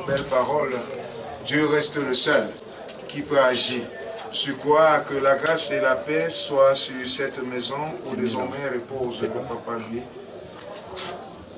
belles paroles, Dieu reste le seul qui peut agir. Sur quoi que la grâce et la paix soient sur cette maison où désormais repose le Papa Louis,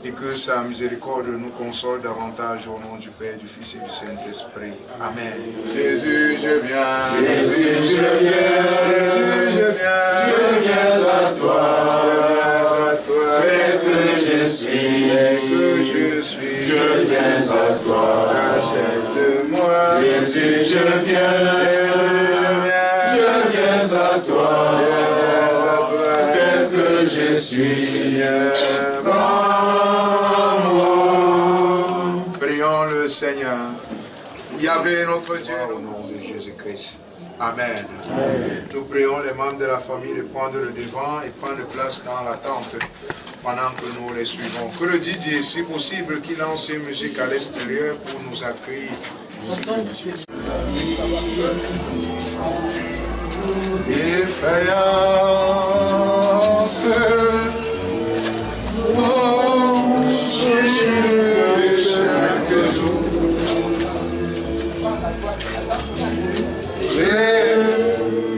et que sa miséricorde nous console davantage au nom du Père, du Fils et du Saint-Esprit. Amen. Jésus, je viens. Jésus, je viens. Jésus, je viens. Je viens à toi. Je viens à toi. Tel que je suis. Tel que je suis. Je viens à toi. Accepte-moi. Jésus, je viens. Jésus, je viens. Je viens à toi. Je viens à toi. Tel que je suis. Prions le Seigneur. Yahvé notre Dieu, au nom de Jésus-Christ. Amen. Amen. Nous prions les membres de la famille de prendre le devant et prendre place dans la tente pendant que nous les suivons. Que le Didier, si possible, qu'il lance une musique à l'extérieur pour nous accueillir. Défaillance. Chaque jour,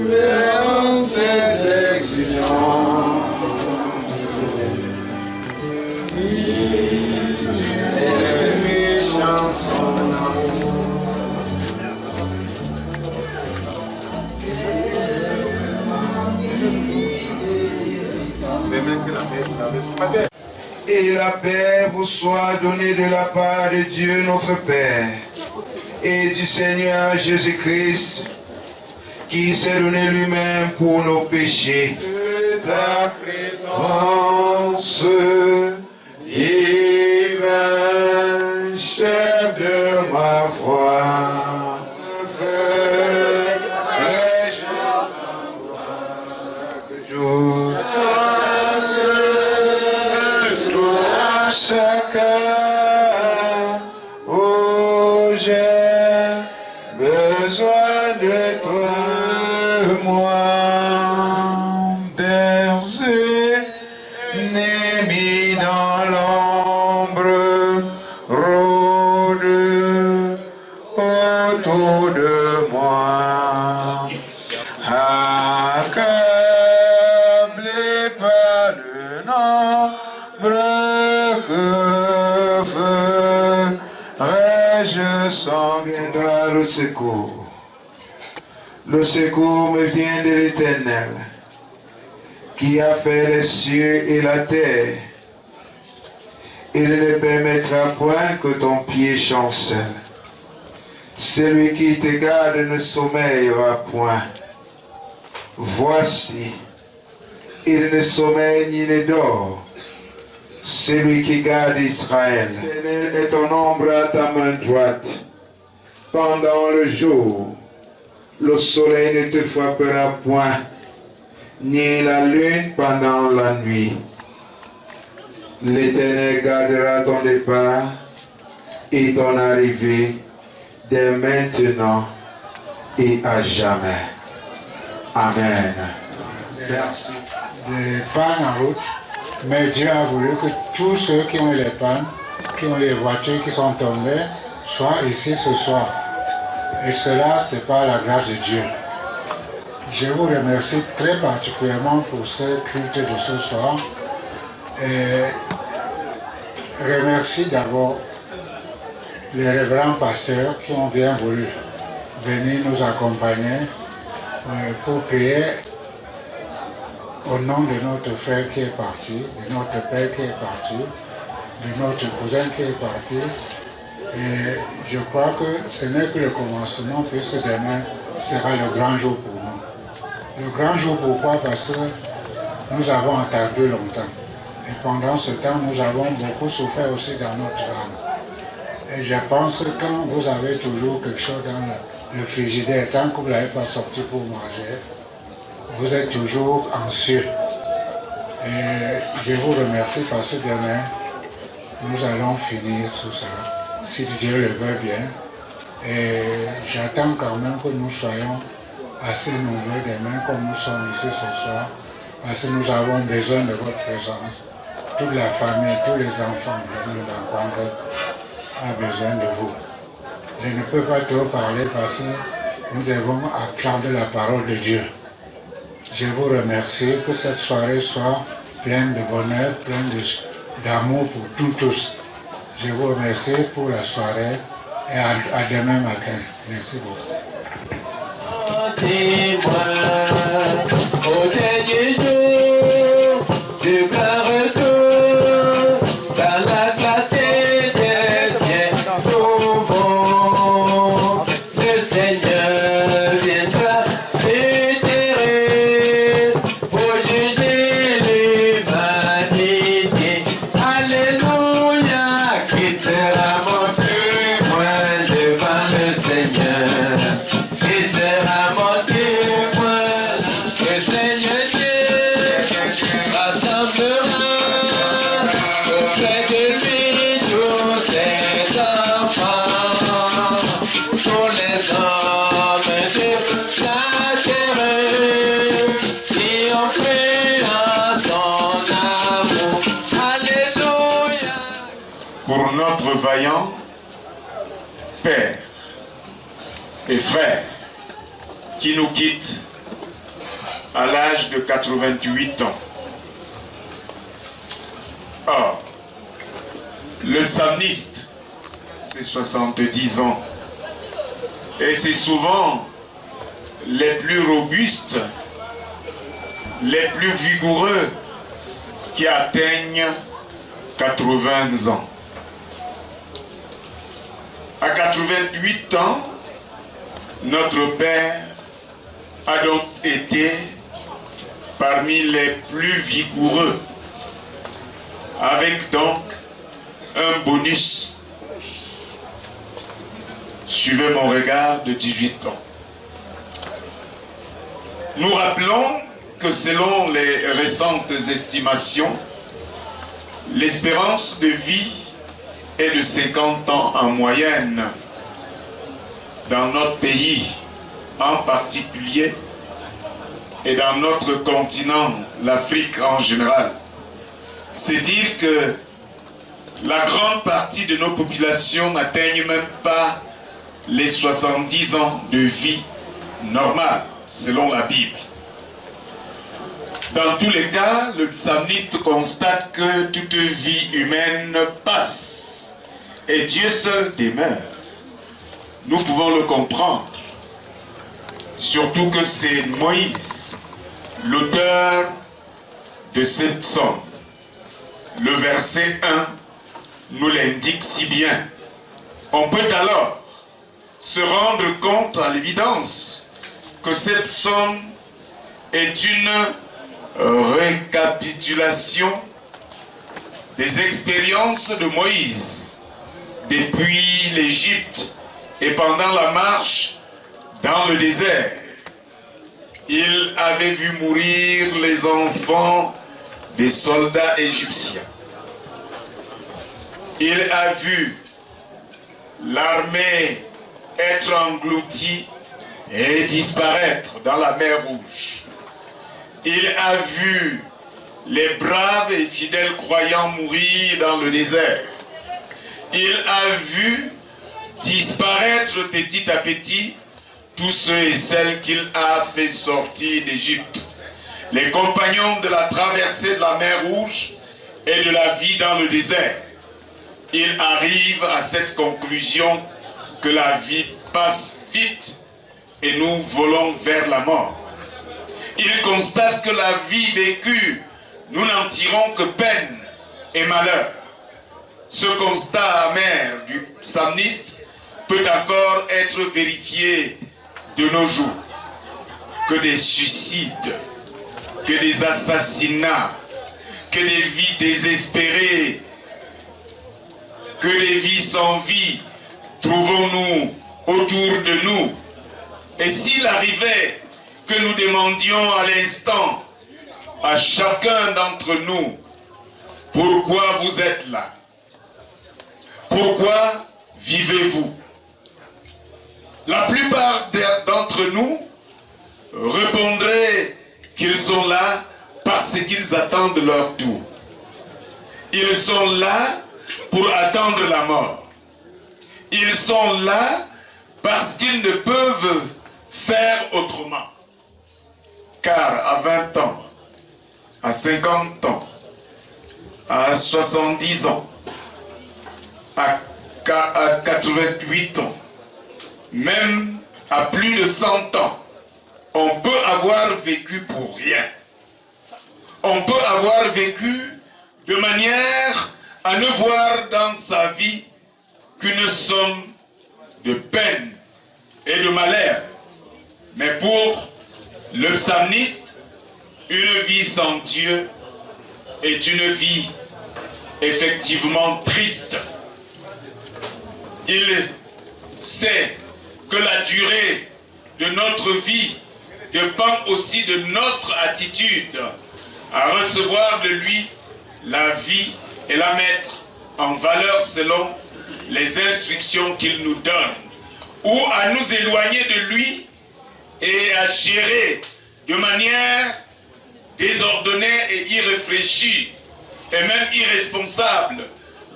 révérence ses exigences, mes chansons d'amour. Et la paix vous soit donnée de la part de Dieu notre Père et du Seigneur Jésus-Christ, qui s'est donné lui-même pour nos péchés. Que ta présence divine, chef de ma foi, ferai-je chaque jour. Chacun, oh j'ai besoin de toi, moi, bercé, né mis dans l'ombre, rôde autour de moi, accablé par le nombre. Je sens viendra le secours. Le secours me vient de l'Éternel, qui a fait les cieux et la terre. Il ne permettra point que ton pied chancelle. Celui qui te garde ne sommeillera point. Voici, il ne sommeille ni ne dort. Celui qui garde Israël. L'Éternel est ton ombre à ta main droite. Pendant le jour, le soleil ne te frappera point, ni la lune pendant la nuit. L'Éternel gardera ton départ et ton arrivée dès maintenant et à jamais. Amen. Merci. Des pannes en route. Mais Dieu a voulu que tous ceux qui ont eu les pannes, qui ont les voitures qui sont tombées, soient ici ce soir. Et cela, c'est par la grâce de Dieu. Je vous remercie très particulièrement pour ce culte de ce soir. Et remercie d'abord les révérends pasteurs qui ont bien voulu venir nous accompagner pour prier au nom de notre frère qui est parti, de notre père qui est parti, de notre cousin qui est parti. Et je crois que ce n'est que le commencement, puisque demain sera le grand jour pour nous. Le grand jour, pourquoi? Parce que nous avons attendu longtemps. Et pendant ce temps, nous avons beaucoup souffert aussi dans notre âme. Et je pense que quand vous avez toujours quelque chose dans le frigidaire, tant que vous ne l'avez pas sorti pour manger, vous êtes toujours anxieux. Et je vous remercie parce que demain, nous allons finir tout ça, si Dieu le veut bien. Et j'attends quand même que nous soyons assez nombreux demain comme nous sommes ici ce soir, parce que nous avons besoin de votre présence. Toute la famille, tous les enfants de Ndankwanga a besoin de vous. Je ne peux pas trop parler parce que nous devons acclamer la parole de Dieu. Je vous remercie, que cette soirée soit pleine de bonheur, pleine d'amour pour tous. Je vous remercie pour la soirée et à demain matin. Merci beaucoup. Pour notre vaillant père et frère qui nous quitte à l'âge de 88 ans. Or, le psalmiste, c'est 70 ans. Et c'est souvent les plus robustes, les plus vigoureux qui atteignent 80 ans. À 88 ans, notre père a donc été parmi les plus vigoureux, avec donc un bonus, suivez mon regard, de 18 ans. Nous rappelons que selon les récentes estimations, l'espérance de vie est de 50 ans en moyenne dans notre pays en particulier et dans notre continent, l'Afrique en général. C'est dire que la grande partie de nos populations n'atteignent même pas les 70 ans de vie normale, selon la Bible. Dans tous les cas, le psalmiste constate que toute vie humaine passe et Dieu seul demeure. Nous pouvons le comprendre, surtout que c'est Moïse, l'auteur de cette psaume. Le verset 1 nous l'indique si bien. On peut alors se rendre compte à l'évidence que cette psaume est une récapitulation des expériences de Moïse depuis l'Égypte et pendant la marche dans le désert. Il avait vu mourir les enfants des soldats égyptiens. Il a vu l'armée être engloutie et disparaître dans la mer Rouge. Il a vu les braves et fidèles croyants mourir dans le désert. Il a vu disparaître petit à petit tous ceux et celles qu'il a fait sortir d'Égypte. Les compagnons de la traversée de la mer Rouge et de la vie dans le désert. Il arrive à cette conclusion que la vie passe vite et nous volons vers la mort. Il constate que la vie vécue, nous n'en tirons que peine et malheur. Ce constat amer du psalmiste peut encore être vérifié de nos jours. Que des suicides, que des assassinats, que des vies désespérées, que des vies sans vie, trouvons-nous autour de nous. Et s'il arrivait que nous demandions à l'instant à chacun d'entre nous, pourquoi vous êtes là? Pourquoi vivez-vous? La plupart d'entre nous répondraient qu'ils sont là parce qu'ils attendent leur tour. Ils sont là pour attendre la mort. Ils sont là parce qu'ils ne peuvent faire autrement. Car à 20 ans, à 50 ans, à 70 ans, à 88 ans, même à plus de 100 ans, on peut avoir vécu pour rien. On peut avoir vécu de manière à ne voir dans sa vie qu'une somme de peine et de malheur. Mais pour le psalmiste, une vie sans Dieu est une vie effectivement triste. Il sait que la durée de notre vie dépend aussi de notre attitude à recevoir de lui la vie et la mettre en valeur selon les instructions qu'il nous donne, ou à nous éloigner de lui et à gérer de manière désordonnée et irréfléchie et même irresponsable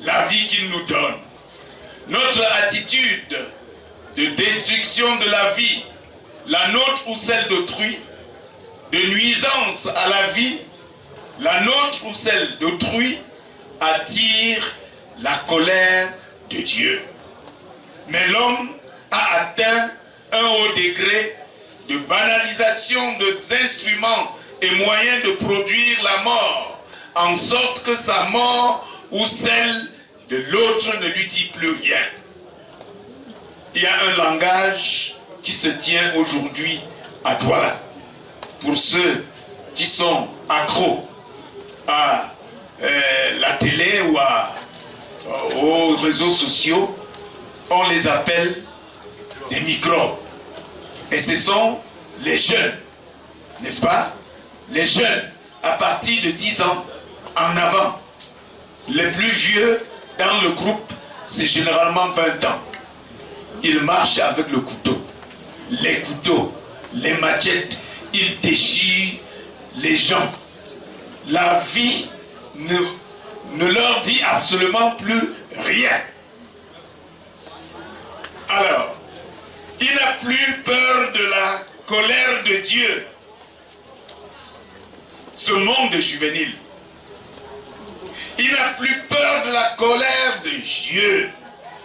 la vie qu'il nous donne. Notre attitude de destruction de la vie, la nôtre ou celle d'autrui, de nuisance à la vie, la nôtre ou celle d'autrui, attire la colère de Dieu. Mais l'homme a atteint un haut degré de banalisation des instruments et moyens de produire la mort, en sorte que sa mort ou celle de l'autre ne lui dit plus rien. Il y a un langage qui se tient aujourd'hui à Douala. Pour ceux qui sont accros à la télé ou aux réseaux sociaux, on les appelle des microbes. Et ce sont les jeunes, n'est-ce pas? Les jeunes, à partir de 10 ans en avant. Les plus vieux dans le groupe, c'est généralement 20 ans. Ils marchent avec le couteau. Les couteaux, les machettes, ils déchirent les gens. La vie ne leur dit absolument plus rien. Alors, il n'a plus peur de la colère de Dieu. Ce monde juvénile. Il n'a plus peur de la colère de Dieu.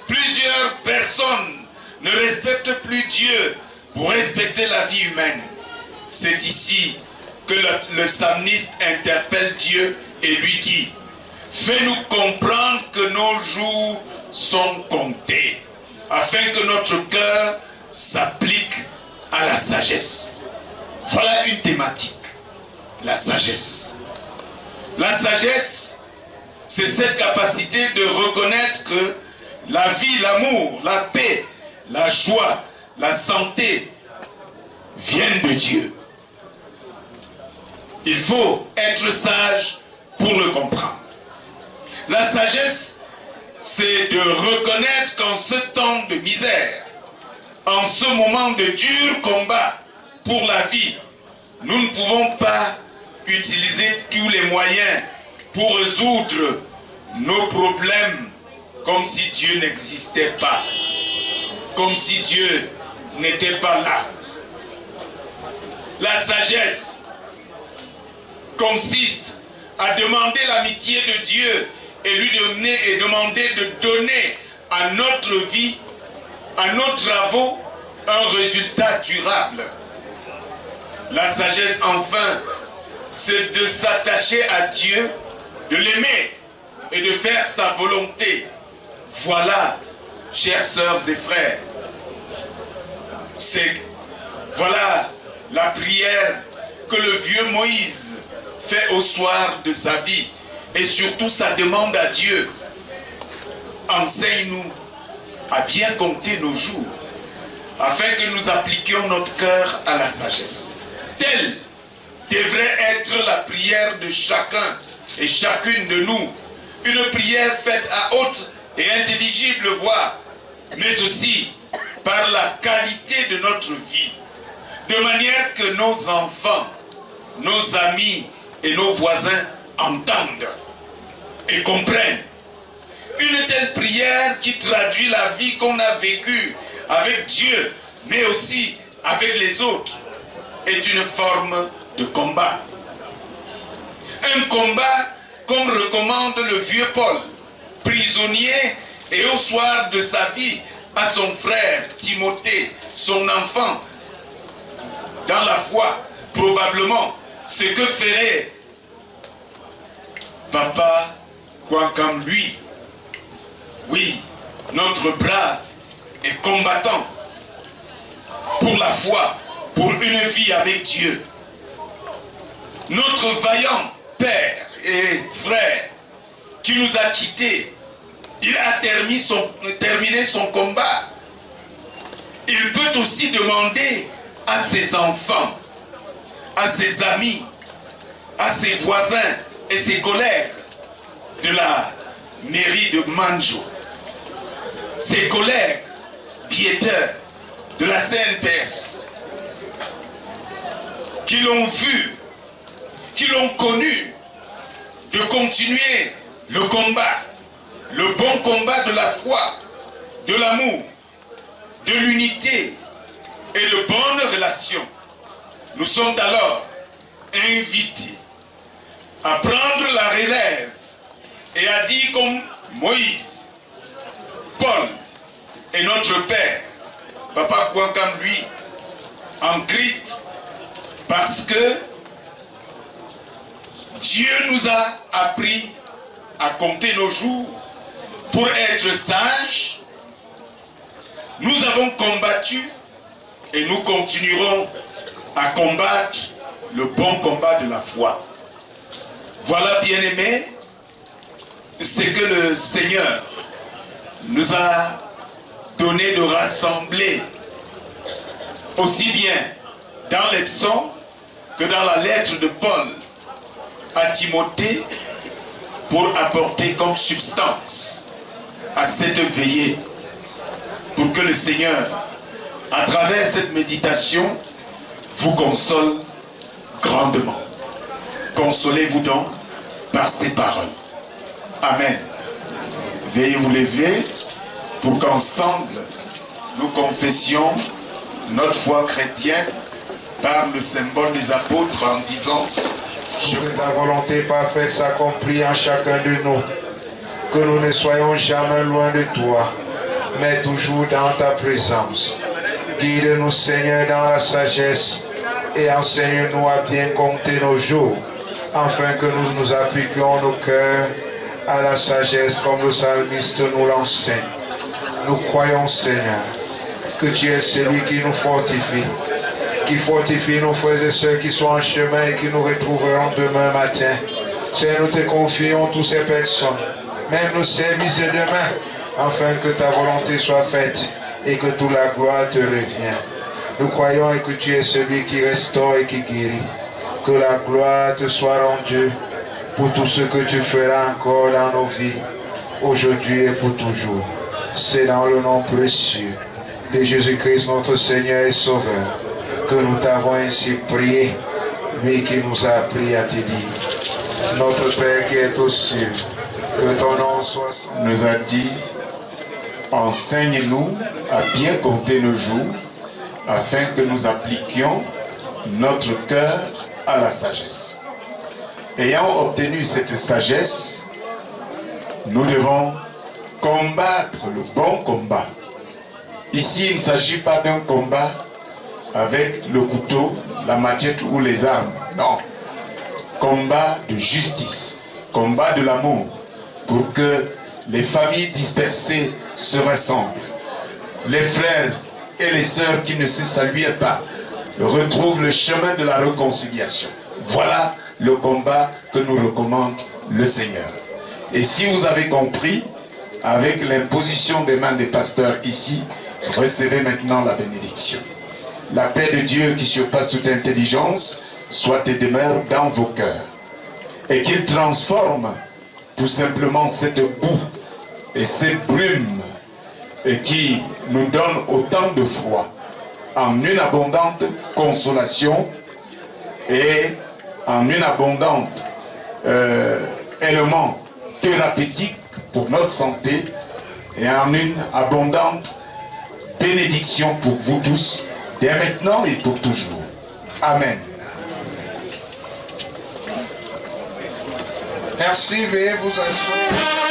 Plusieurs personnes ne respectent plus Dieu pour respecter la vie humaine. C'est ici que le psalmiste interpelle Dieu et lui dit: fais-nous comprendre que nos jours sont comptés, afin que notre cœur s'applique à la sagesse. Voilà une thématique, la sagesse. La sagesse, c'est cette capacité de reconnaître que la vie, l'amour, la paix, la joie, la santé viennent de Dieu. Il faut être sage pour le comprendre. La sagesse, c'est de reconnaître qu'en ce temps de misère, en ce moment de dur combat pour la vie, nous ne pouvons pas utiliser tous les moyens pour résoudre nos problèmes comme si Dieu n'existait pas, comme si Dieu n'était pas là. La sagesse consiste à demander l'amitié de Dieu et lui donner et demander de donner à notre vie, à nos travaux, un résultat durable. La sagesse, enfin, c'est de s'attacher à Dieu, de l'aimer et de faire sa volonté. Voilà, chères sœurs et frères, voilà la prière que le vieux Moïse fait au soir de sa vie, et surtout sa demande à Dieu: enseigne-nous à bien compter nos jours, afin que nous appliquions notre cœur à la sagesse. Telle devrait être la prière de chacun et chacune de nous, une prière faite à haute et intelligible voix, mais aussi par la qualité de notre vie, de manière que nos enfants, nos amis et nos voisins entendent et comprennent. Une telle prière qui traduit la vie qu'on a vécue avec Dieu, mais aussi avec les autres, est une forme de combat. Un combat comme recommande le vieux Paul, prisonnier et au soir de sa vie à son frère Timothée, son enfant, dans la foi, probablement ce que ferait Papa Kouankam lui. Oui, notre brave et combattant pour la foi, pour une vie avec Dieu. Notre vaillant père et frère qui nous a quittés, il a terminé son combat. Il peut aussi demander à ses enfants, à ses amis, à ses voisins et ses collègues de la mairie de Manjo, ses collègues piéteurs de la CNPS, qui l'ont vu, qui l'ont connu, de continuer le combat, le bon combat de la foi, de l'amour, de l'unité et de bonnes relations. Nous sommes alors invités à prendre la relève et à dire comme Moïse, Paul et notre Père, Papa Kouankam lui, en Christ, parce que Dieu nous a appris à compter nos jours pour être sages. Nous avons combattu et nous continuerons à combattre le bon combat de la foi. Voilà, bien-aimés, ce que le Seigneur nous a donné de rassembler aussi bien dans les psaumes que dans la lettre de Paul à Timothée pour apporter comme substance à cette veillée, pour que le Seigneur, à travers cette méditation, vous console grandement. Consolez-vous donc par ces paroles. Amen. Veuillez vous lever pour qu'ensemble nous confessions notre foi chrétienne par le symbole des apôtres en disant: Que ta volonté parfaite s'accomplit en chacun de nous, que nous ne soyons jamais loin de toi, mais toujours dans ta présence. Guide-nous, Seigneur, dans la sagesse et enseigne-nous à bien compter nos jours, afin que nous nous appliquions nos cœurs à la sagesse comme le psalmiste nous l'enseigne. Nous croyons, Seigneur, que tu es celui qui nous fortifie, qui fortifie nos frères et sœurs qui sont en chemin et qui nous retrouveront demain matin. Seigneur, nous te confions toutes ces personnes, même nos services de demain, afin que ta volonté soit faite et que toute la gloire te revienne. Nous croyons que tu es celui qui restaure et qui guérit. Que la gloire te soit rendue pour tout ce que tu feras encore dans nos vies, aujourd'hui et pour toujours. C'est dans le nom précieux de Jésus-Christ, notre Seigneur et Sauveur, que nous t'avons ainsi prié, lui qui nous a appris à te dire: Notre Père qui est aux cieux, que ton nom soit saint. Nous a dit: enseigne-nous à bien compter nos jours, afin que nous appliquions notre cœur à la sagesse. Ayant obtenu cette sagesse, nous devons combattre le bon combat. Ici, il ne s'agit pas d'un combat avec le couteau, la machette ou les armes. Non. Combat de justice, combat de l'amour, pour que les familles dispersées se rassemblent. Les frères et les sœurs qui ne se saluaient pas retrouvent le chemin de la réconciliation. Voilà le combat que nous recommande le Seigneur. Et si vous avez compris, avec l'imposition des mains des pasteurs ici, recevez maintenant la bénédiction. La paix de Dieu qui surpasse toute intelligence soit et demeure dans vos cœurs. Et qu'il transforme tout simplement cette boue et cette brume et qui nous donne autant de froid en une abondante consolation et en une abondante élément thérapeutique pour notre santé et en une abondante bénédiction pour vous tous, dès maintenant et pour toujours. Amen. Merci, veuillez vous asseoir.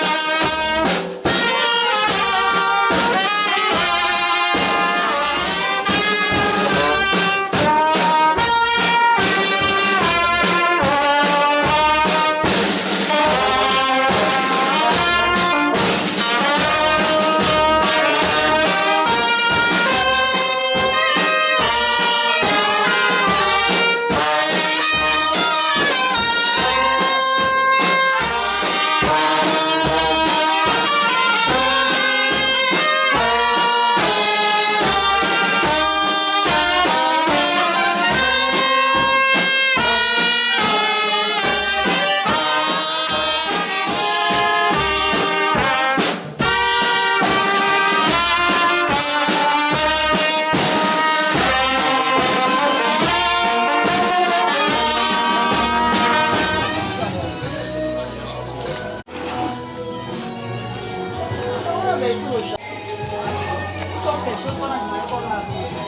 Só fechou para nós,